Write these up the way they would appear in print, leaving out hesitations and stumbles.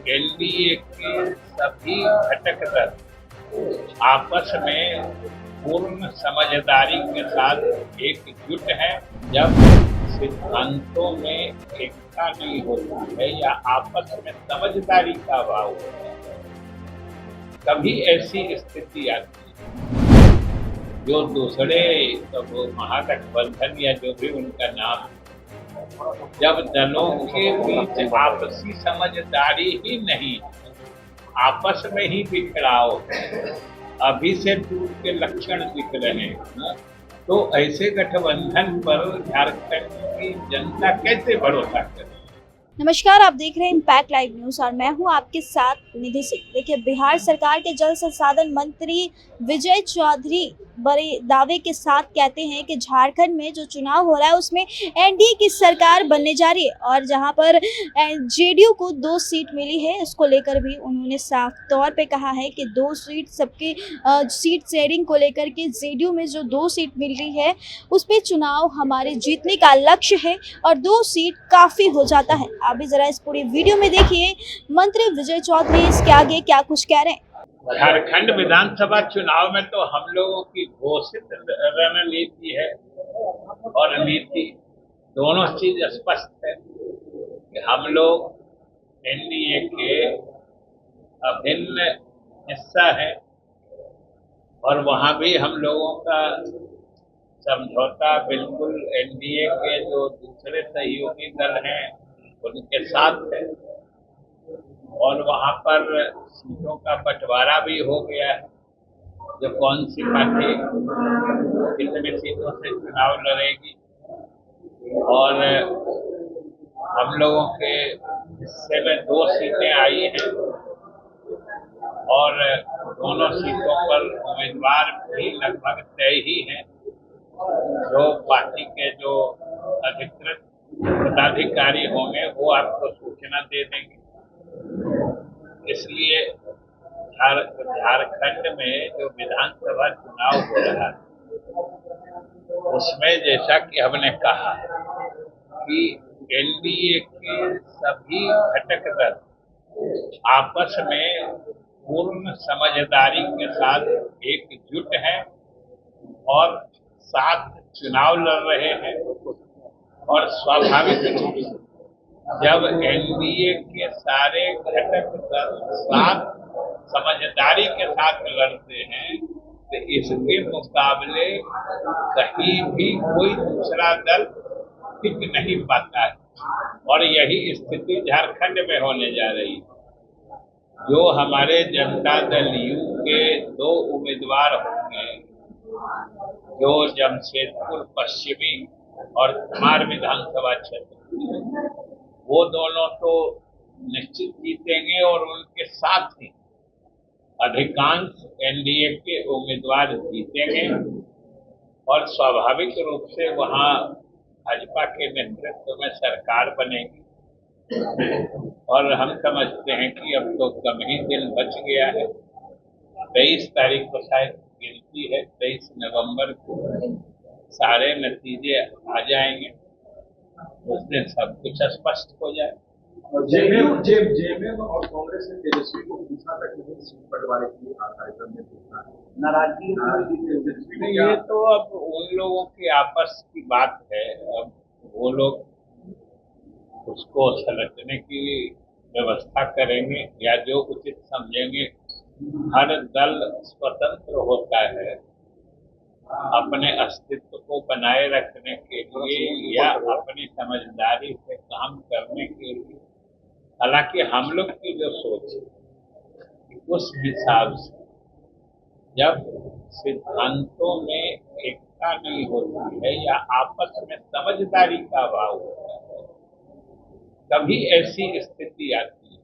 NDA के सभी घटक दल आपस में पूर्ण समझदारी के साथ एकजुट है। जब सिद्धांतों में एकता नहीं होता है या आपस में समझदारी का अभाव होता है, तभी ऐसी स्थिति आती है। जो दूसरे वो महागठबंधन या जो भी उनका नाम, जब दलों के बीच आपसी समझदारी ही नहीं, आपस में ही बिखराव, अभी से टूट के लक्षण दिख रहे हैं, तो ऐसे गठबंधन पर झारखंड की जनता कैसे भरोसा करे? नमस्कार, आप देख रहे हैं इम्पैक्ट लाइव न्यूज और मैं हूं आपके साथ निधि सिंह। देखिए, बिहार सरकार के जल संसाधन मंत्री विजय चौधरी बड़े दावे के साथ कहते हैं कि झारखंड में जो चुनाव हो रहा है उसमें एनडीए की सरकार बनने जा रही है और जहां पर जेडीयू को 2 सीट मिली है, इसको लेकर भी उन्होंने साफ तौर पे कहा है कि 2 सीट सबके सीट शेयरिंग को लेकर के जेडीयू में जो 2 सीट मिल रही है उस पर चुनाव हमारे जीतने का लक्ष्य है और 2 सीट काफ़ी हो जाता है। आप भी जरा इस पूरी वीडियो में देखिए मंत्री विजय चौधरी इसके आगे क्या कुछ कह रहे हैं। झारखंड विधानसभा चुनाव में तो हम लोगों की घोषित रणनीति है और नीति दोनों चीज स्पष्ट है कि हम लोग एनडीए के अभिन्न हिस्सा है और वहां भी हम लोगों का समझौता बिल्कुल एनडीए के जो दूसरे सहयोगी दल हैं उनके साथ है और वहां पर सीटों का बंटवारा भी हो गया है। जो कौन सी पार्टी कितने सीटों से चुनाव लड़ेगी और हम लोगों के हिस्से में 2 सीटें आई हैं और दोनों सीटों पर उम्मीदवार भी लगभग तय ही हैं। जो पार्टी के जो अधिकृत पदाधिकारी होंगे वो आपको सूचना दे देंगे। इसलिए झारखंड में जो विधानसभा चुनाव हो रहा है उसमें जैसा कि हमने कहा कि एनडीए के सभी घटक दल आपस में पूर्ण समझदारी के साथ एकजुट हैं और साथ चुनाव लड़ रहे हैं और स्वाभाविक रूप से जब एनडीए के सारे घटक दल साथ समझदारी के साथ लड़ते हैं तो इसके मुकाबले कहीं भी कोई दूसरा दल टिक नहीं पाता है और यही स्थिति झारखंड में होने जा रही है। जो हमारे जनता दल यू के 2 उम्मीदवार होंगे, जो जमशेदपुर पश्चिमी और कुमार विधानसभा क्षेत्र, वो दोनों तो निश्चित जीतेंगे और उनके साथ ही अधिकांश एनडीए के उम्मीदवार जीतेंगे और स्वाभाविक रूप से वहां भाजपा के नेतृत्व में सरकार बनेगी और हम समझते हैं कि अब तो कम ही दिन बच गया है। 23 तारीख को शायद गिनती है, 23 नवंबर को सारे नतीजे आ जाएंगे, उस दिन सब कुछ स्पष्ट हो जाए। जेएमएम और कांग्रेस ने तेजस्वी को पूछा था कि सीट बंटवारे की कार्यक्रम में पूछना है, नाराजगी। ये तो अब उन लोगों की आपस की बात है। अब वो लोग उसको सलटने की व्यवस्था करेंगे या जो उचित समझेंगे। हर दल स्वतंत्र होता है अपने अस्तित्व को बनाए रखने के लिए या अपनी समझदारी से काम करने के लिए। हालांकि हम लोग की जो सोच है उस हिसाब से जब सिद्धांतों में एकता नहीं होती है या आपस में समझदारी का अभाव होता है, तभी ऐसी स्थिति आती है।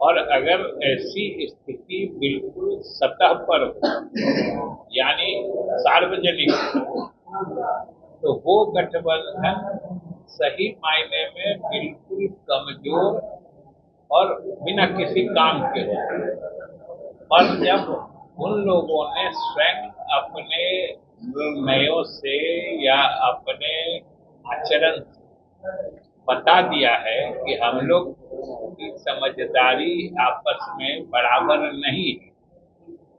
और अगर ऐसी स्थिति बिल्कुल सतह पर हो यानी सार्वजनिक, तो वो गठबंधन सही मायने में बिल्कुल कमजोर और बिना किसी काम के हो। और जब उन लोगों ने स्वयं अपने निर्णयों से या अपने आचरण से बता दिया है कि हम लोग की समझदारी आपस में बराबर नहीं है।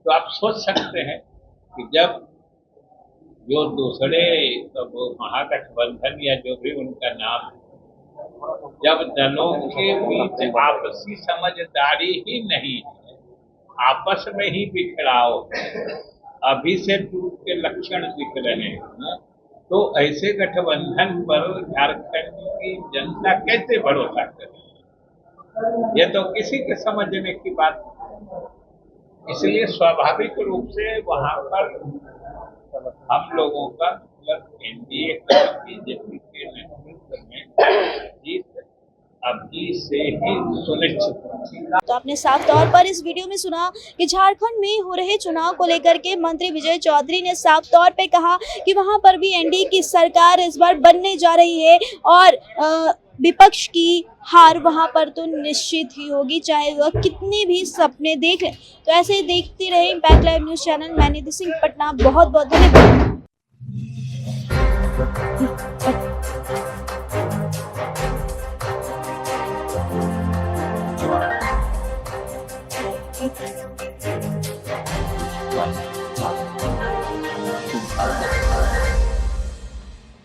तो आप सोच सकते हैं कि जब जो दूसरे वो महागठबंधन या जो भी उनका नाम है, जब दलों के बीच आपसी समझदारी ही नहीं है, आपस में ही बिखराव है, अभी से टूट के लक्षण दिख रहे हैं, तो ऐसे गठबंधन पर झारखंड की जनता कैसे भरोसा करे? ये तो किसी के समझने की बात नहीं। इसलिए स्वाभाविक रूप से वहां पर हम लोगों का मतलब एनडीए का बीजेपी के नेतृत्व में जीत अभी से ही सुनिश्चित है। तो आपने साफ तौर पर इस वीडियो में सुना कि झारखंड में हो रहे चुनाव को लेकर के मंत्री विजय चौधरी ने साफ तौर पे कहा कि वहां पर भी एनडीए की सरकार इस बार बनने जा रही है और विपक्ष की हार वहां पर तो निश्चित ही होगी, चाहे वह कितने भी सपने देख लें। तो ऐसे ही देखते रहे इम्पैक्ट लाइव न्यूज चैनल। मैं निधि सिंह पटना, बहुत बहुत धन्यवाद। Right.